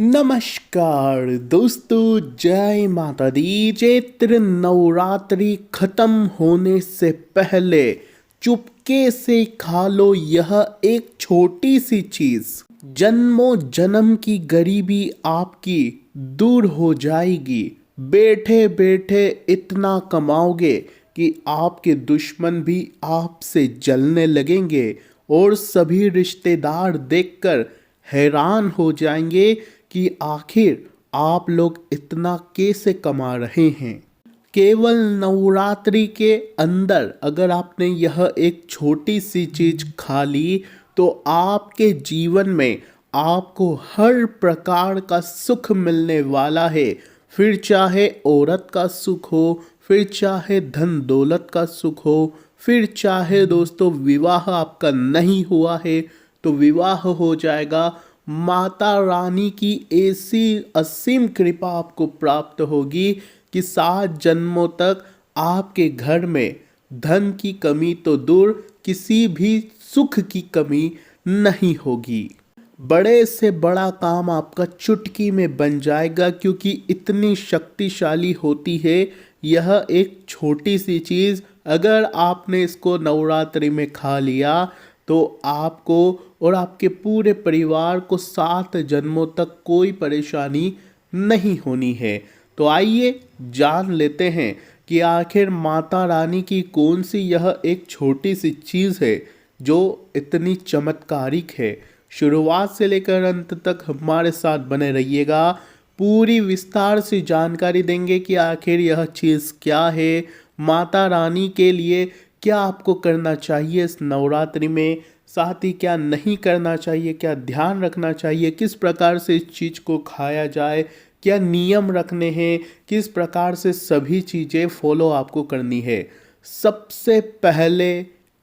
नमस्कार दोस्तों, जय माता दी। चैत्र नवरात्रि खत्म होने से पहले चुपके से खा लो यह एक छोटी सी चीज। जन्मों जन्म की गरीबी आपकी दूर हो जाएगी। बैठे बैठे इतना कमाओगे कि आपके दुश्मन भी आपसे जलने लगेंगे और सभी रिश्तेदार देखकर हैरान हो जाएंगे कि आखिर आप लोग इतना कैसे कमा रहे हैं। केवल नवरात्रि के अंदर अगर आपने यह एक छोटी सी चीज खा ली तो आपके जीवन में आपको हर प्रकार का सुख मिलने वाला है। फिर चाहे औरत का सुख हो, फिर चाहे धन दौलत का सुख हो, फिर चाहे दोस्तों विवाह आपका नहीं हुआ है तो विवाह हो जाएगा। माता रानी की ऐसी असीम कृपा आपको प्राप्त होगी कि 7 जन्मों तक आपके घर में धन की कमी तो दूर, किसी भी सुख की कमी नहीं होगी। बड़े से बड़ा काम आपका चुटकी में बन जाएगा, क्योंकि इतनी शक्तिशाली होती है यह एक छोटी सी चीज़। अगर आपने इसको नवरात्रि में खा लिया तो आपको और आपके पूरे परिवार को 7 जन्मों तक कोई परेशानी नहीं होनी है। तो आइए जान लेते हैं कि आखिर माता रानी की कौन सी यह एक छोटी सी चीज़ है जो इतनी चमत्कारिक है। शुरुआत से लेकर अंत तक हमारे साथ बने रहिएगा। पूरी विस्तार से जानकारी देंगे कि आखिर यह चीज़ क्या है, माता रानी के लिए क्या आपको करना चाहिए इस नवरात्रि में, साथ ही क्या नहीं करना चाहिए, क्या ध्यान रखना चाहिए, किस प्रकार से इस चीज़ को खाया जाए, क्या नियम रखने हैं, किस प्रकार से सभी चीज़ें फॉलो आपको करनी है। सबसे पहले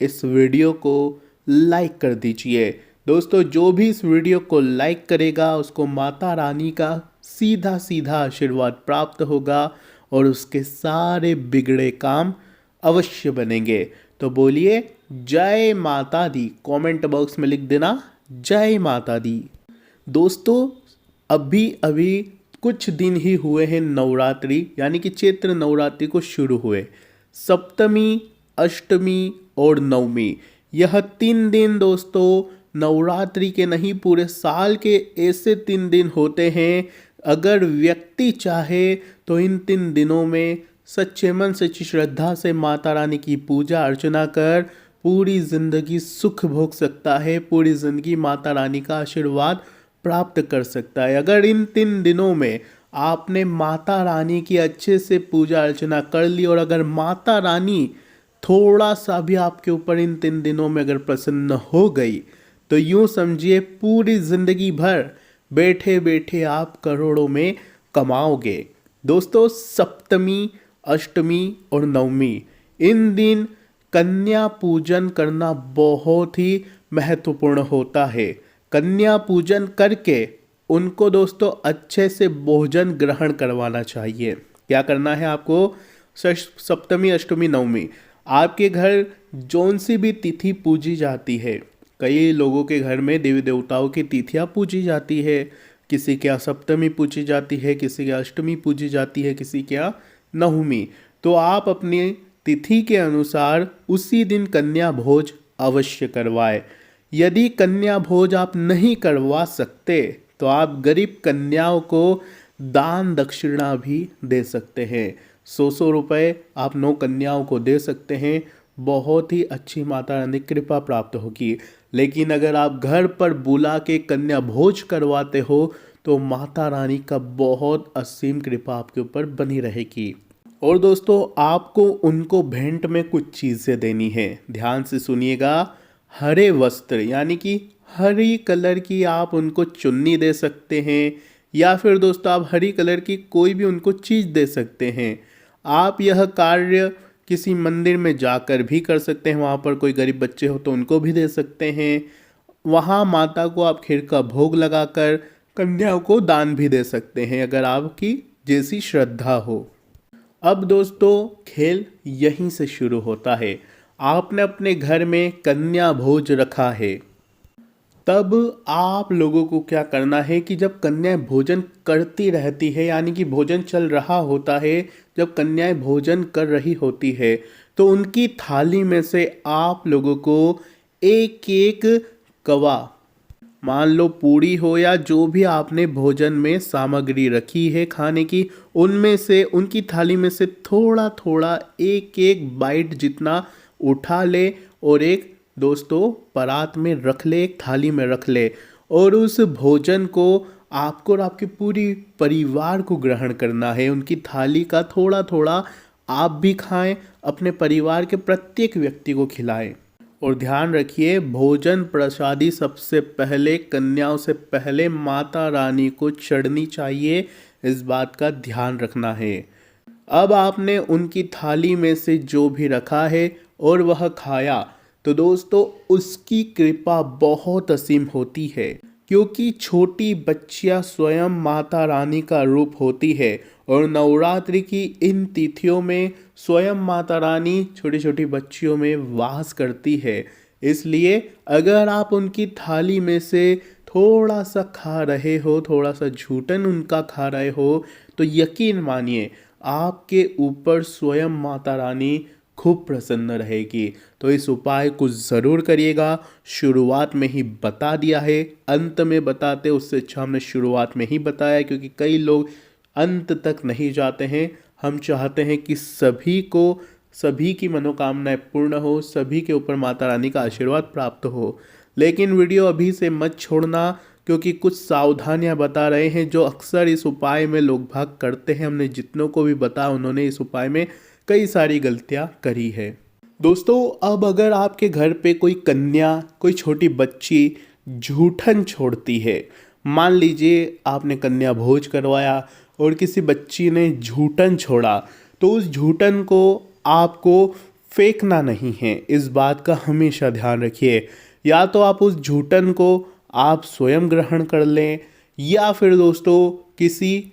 इस वीडियो को लाइक कर दीजिए। दोस्तों, जो भी इस वीडियो को लाइक करेगा उसको माता रानी का सीधा सीधा आशीर्वाद प्राप्त होगा और उसके सारे बिगड़े काम अवश्य बनेंगे। तो बोलिए जय माता दी, कमेंट बॉक्स में लिख देना जय माता दी। दोस्तों, अभी अभी कुछ दिन ही हुए हैं नवरात्रि यानी कि चैत्र नवरात्रि को शुरू हुए। सप्तमी, अष्टमी और नवमी, यह 3 दिन दोस्तों नवरात्रि के नहीं पूरे साल के ऐसे 3 दिन होते हैं। अगर व्यक्ति चाहे तो इन 3 दिनों में सच्चे मन सच्ची श्रद्धा से माता रानी की पूजा अर्चना कर पूरी जिंदगी सुख भोग सकता है, पूरी जिंदगी माता रानी का आशीर्वाद प्राप्त कर सकता है। अगर इन 3 दिनों में आपने माता रानी की अच्छे से पूजा अर्चना कर ली और अगर माता रानी थोड़ा सा भी आपके ऊपर इन 3 दिनों में अगर प्रसन्न हो गई तो यूं समझिए पूरी जिंदगी भर बैठे बैठे आप करोड़ों में कमाओगे। दोस्तों, सप्तमी, अष्टमी और नवमी, इन दिन कन्या पूजन करना बहुत ही महत्वपूर्ण होता है। कन्या पूजन करके उनको दोस्तों अच्छे से भोजन ग्रहण करवाना चाहिए। क्या करना है आपको? सप्तमी, अष्टमी, नवमी आपके घर जौन सी भी तिथि पूजी जाती है, कई लोगों के घर में देवी देवताओं की तिथियां पूजी जाती है। किसी के यहाँ सप्तमी पूजी जाती है, किसी के अष्टमी पूजी जाती है, किसी के यहाँ नवमी। तो आप अपनी तिथि के अनुसार उसी दिन कन्या भोज अवश्य करवाएं। यदि कन्या भोज आप नहीं करवा सकते तो आप गरीब कन्याओं को दान दक्षिणा भी दे सकते हैं। 100 रुपये आप 9 कन्याओं को दे सकते हैं। बहुत ही अच्छी माता रानी कृपा प्राप्त होगी। लेकिन अगर आप घर पर बुला के कन्या भोज करवाते हो तो माता रानी का बहुत असीम कृपा आपके ऊपर बनी रहेगी। और दोस्तों, आपको उनको भेंट में कुछ चीज़ें देनी है। ध्यान से सुनिएगा। हरे वस्त्र यानी कि हरी कलर की आप उनको चुन्नी दे सकते हैं, या फिर दोस्तों आप हरी कलर की कोई भी उनको चीज़ दे सकते हैं। आप यह कार्य किसी मंदिर में जाकर भी कर सकते हैं। वहाँ पर कोई गरीब बच्चे हो तो उनको भी दे सकते हैं। वहाँ माता को आप खीर का भोग लगाकर कन्याओं को दान भी दे सकते हैं, अगर आपकी जैसी श्रद्धा हो। अब दोस्तों, खेल यहीं से शुरू होता है। आपने अपने घर में कन्या भोज रखा है, तब आप लोगों को क्या करना है कि जब कन्याएं भोजन करती रहती है, यानी कि भोजन चल रहा होता है, जब कन्याएं भोजन कर रही होती है, तो उनकी थाली में से आप लोगों को एक एक कवा, मान लो पूड़ी हो या जो भी आपने भोजन में सामग्री रखी है खाने की, उनमें से उनकी थाली में से थोड़ा थोड़ा एक एक बाइट जितना उठा ले और एक दोस्तों परात में रख ले, एक थाली में रख ले, और उस भोजन को आपको और आपके पूरी परिवार को ग्रहण करना है। उनकी थाली का थोड़ा थोड़ा आप भी खाएं, अपने परिवार के प्रत्येक व्यक्ति को खिलाएं। और ध्यान रखिए, भोजन प्रसादी सबसे पहले कन्याओं से पहले माता रानी को चढ़नी चाहिए, इस बात का ध्यान रखना है। अब आपने उनकी थाली में से जो भी रखा है और वह खाया, तो दोस्तों उसकी कृपा बहुत असीम होती है, क्योंकि छोटी बच्चियां स्वयं माता रानी का रूप होती है और नवरात्रि की इन तिथियों में स्वयं माता रानी छोटी छोटी बच्चियों में वास करती है। इसलिए अगर आप उनकी थाली में से थोड़ा सा खा रहे हो, थोड़ा सा झूठन उनका खा रहे हो, तो यकीन मानिए आपके ऊपर स्वयं माता रानी खूब प्रसन्न रहेगी। तो इस उपाय को ज़रूर करिएगा। शुरुआत में ही बता दिया है, अंत में बताते उससे अच्छा हमने शुरुआत में ही बताया, क्योंकि कई लोग अंत तक नहीं जाते हैं। हम चाहते हैं कि सभी की मनोकामनाएं पूर्ण हो, सभी के ऊपर माता रानी का आशीर्वाद प्राप्त हो। लेकिन वीडियो अभी से मत छोड़ना, क्योंकि कुछ सावधानियां बता रहे हैं जो अक्सर इस उपाय में लोग भाग करते हैं। हमने जितनों को भी बताया उन्होंने इस उपाय में कई सारी गलतियां करी है। दोस्तों अब अगर आपके घर पे कोई कन्या, कोई छोटी बच्ची झूठन छोड़ती है, मान लीजिए आपने कन्या भोज करवाया और किसी बच्ची ने झूठन छोड़ा, तो उस झूठन को आपको फेंकना नहीं है, इस बात का हमेशा ध्यान रखिए। या तो आप उस झूठन को आप स्वयं ग्रहण कर लें, या फिर दोस्तों किसी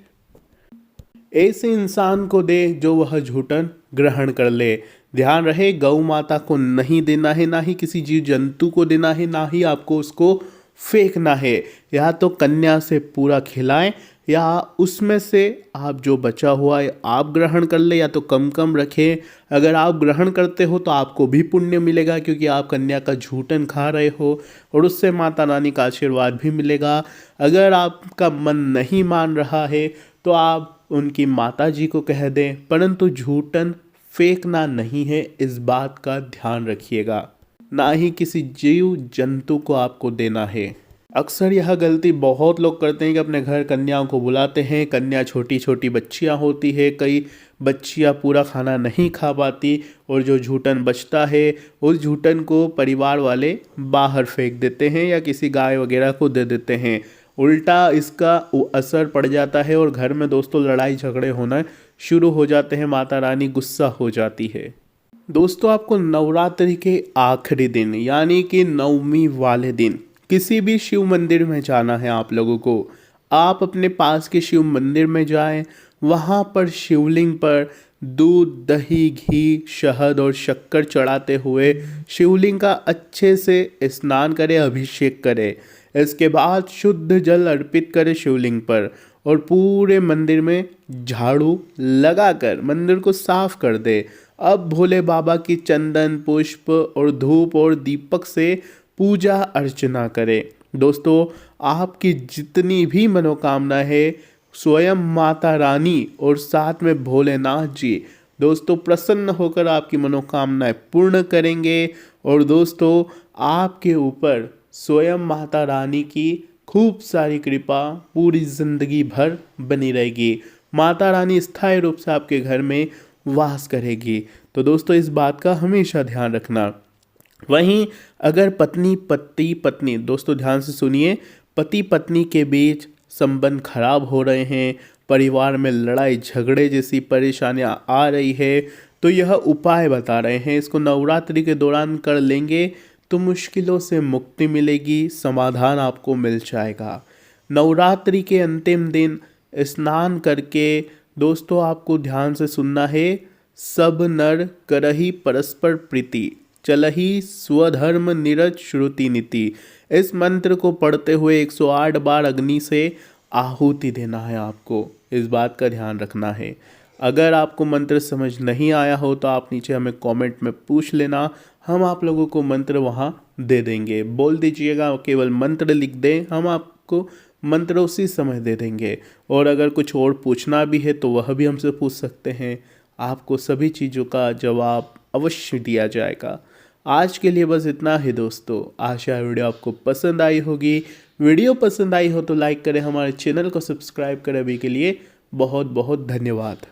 ऐसे इंसान को दे जो वह झूठन ग्रहण कर ले। ध्यान रहे, गौ माता को नहीं देना है, ना ही किसी जीव जंतु को देना है, ना ही आपको उसको फेंकना है। या तो कन्या से पूरा खिलाएं, या उसमें से आप जो बचा हुआ है आप ग्रहण कर ले, या तो कम कम रखें। अगर आप ग्रहण करते हो तो आपको भी पुण्य मिलेगा, क्योंकि आप कन्या का झूठन खा रहे हो और उससे माता रानी का आशीर्वाद भी मिलेगा। अगर आपका मन नहीं मान रहा है तो आप उनकी माता जी को कह दें, परंतु झूठन फेंकना नहीं है, इस बात का ध्यान रखिएगा। ना ही किसी जीव जंतु को आपको देना है। अक्सर यह गलती बहुत लोग करते हैं कि अपने घर कन्याओं को बुलाते हैं, कन्या छोटी छोटी बच्चियां होती है, कई बच्चियां पूरा खाना नहीं खा पाती, और जो झूठन बचता है उस झूठन को परिवार वाले बाहर फेंक देते हैं या किसी गाय वगैरह को दे देते हैं। उल्टा इसका असर पड़ जाता है और घर में दोस्तों लड़ाई झगड़े होना शुरू हो जाते हैं, माता रानी गुस्सा हो जाती है। दोस्तों आपको नवरात्रि के आखिरी दिन, यानी कि नवमी वाले दिन किसी भी शिव मंदिर में जाना है आप लोगों को। आप अपने पास के शिव मंदिर में जाएं, वहाँ पर शिवलिंग पर दूध, दही, घी, शहद और शक्कर चढ़ाते हुए शिवलिंग का अच्छे से स्नान करें, अभिषेक करें। इसके बाद शुद्ध जल अर्पित करें शिवलिंग पर और पूरे मंदिर में झाड़ू लगाकर मंदिर को साफ कर दे। अब भोले बाबा की चंदन, पुष्प और धूप और दीपक से पूजा अर्चना करें। दोस्तों आपकी जितनी भी मनोकामना है स्वयं माता रानी और साथ में भोलेनाथ जी दोस्तों प्रसन्न होकर आपकी मनोकामनाएं पूर्ण करेंगे। और दोस्तों आपके ऊपर स्वयं माता रानी की खूब सारी कृपा पूरी जिंदगी भर बनी रहेगी। माता रानी स्थायी रूप से आपके घर में वास करेगी। तो दोस्तों इस बात का हमेशा ध्यान रखना। वहीं अगर पत्नी दोस्तों ध्यान से सुनिए, पति पत्नी के बीच संबंध खराब हो रहे हैं, परिवार में लड़ाई झगड़े जैसी परेशानियां आ रही है, तो यह उपाय बता रहे हैं, इसको नवरात्रि के दौरान कर लेंगे तो मुश्किलों से मुक्ति मिलेगी, समाधान आपको मिल जाएगा। नवरात्रि के अंतिम दिन स्नान करके दोस्तों आपको ध्यान से सुनना है, सब नर करही परस्पर प्रीति, चलही स्वधर्म निरत श्रुति नीति। इस मंत्र को पढ़ते हुए 108 बार अग्नि से आहुति देना है आपको, इस बात का ध्यान रखना है। अगर आपको मंत्र समझ नहीं आया हो तो आप नीचे हमें कमेंट में पूछ लेना, हम आप लोगों को मंत्र वहाँ दे देंगे। बोल दीजिएगा, केवल मंत्र लिख दें, हम आपको मंत्र उसी समय दे देंगे। और अगर कुछ और पूछना भी है तो वह भी हमसे पूछ सकते हैं, आपको सभी चीज़ों का जवाब अवश्य दिया जाएगा। आज के लिए बस इतना ही दोस्तों, आशा है वीडियो आपको पसंद आई होगी। वीडियो पसंद आई हो तो लाइक करें, हमारे चैनल को सब्सक्राइब करें। अभी के लिए बहुत बहुत धन्यवाद।